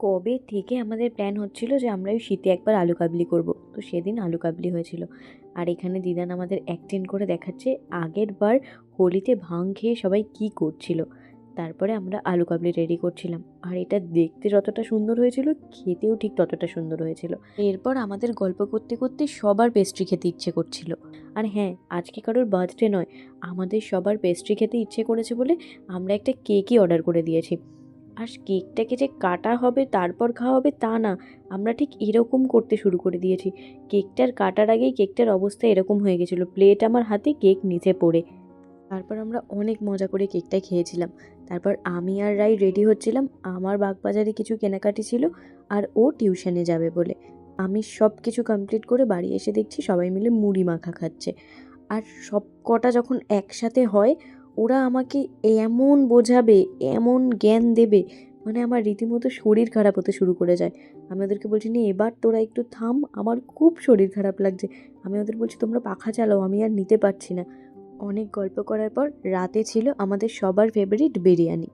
কবে থেকে আমাদের প্ল্যান হচ্ছিল যে আমরা ওই শীতে একবার আলু কাবলি করব। তো সেদিন আলু কাবলি হয়েছিল। আর এখানে দিদান আমাদের অ্যাক্টিং করে দেখাচ্ছে আগের বার হোলিতে ভাং খেয়ে সবাই কী করছিল। তারপরে আমরা আলু কাবলি রেডি করছিলাম। আর এটা দেখতে যতটা সুন্দর হয়েছিল, খেতেও ঠিক ততটা সুন্দর হয়েছিল। এরপর আমাদের গল্প করতে করতে সবার পেস্ট্রি খেতে ইচ্ছে করছিল। আর হ্যাঁ, আজকে কারোর বার্থডে নয়, আমাদের সবার পেস্ট্রি খেতে ইচ্ছে করেছে বলে আমরা একটা কেকই অর্ডার করে দিয়েছি। আর কেকটাকে যে কাটা হবে তারপর খাওয়া হবে তা না, আমরা ঠিক এরকম করতে শুরু করে দিয়েছি। কেকটার কাটার আগেই কেকটার অবস্থা এরকম হয়ে গেছিলো, প্লেট আমার হাতে, কেক নিচে পড়ে। তারপর আমরা অনেক মজা করে কেকটা খেয়েছিলাম। তারপর আমি আর রাই রেডি হচ্ছিলাম, আমার বাগবাজারে কিছু কেনাকাটি ছিল আর ও টিউশনে যাবে বলে। আমি সব কিছু কমপ্লিট করে বাড়ি এসে দেখছি সবাই মিলে মুড়ি মাখা খাচ্ছে। আর সব কটা যখন একসাথে হয়, ওরা আমাকে এমন বোঝাবে, এমন জ্ঞান দেবে, মানে আমার রীতিমতো শরীর খারাপ হতে শুরু করে যায়। আমি ওদেরকে বলছি, নে এবার তোরা একটু থাম, আমার খুব শরীর খারাপ লাগছে। আমি ওদের বলছি, তোমরা পাখা চালাও, আমি আর নিতে পারছি না। অনেক গল্প করার পর রাতে ছিল আমাদের সবার ফেভারিট বিরিয়ানি।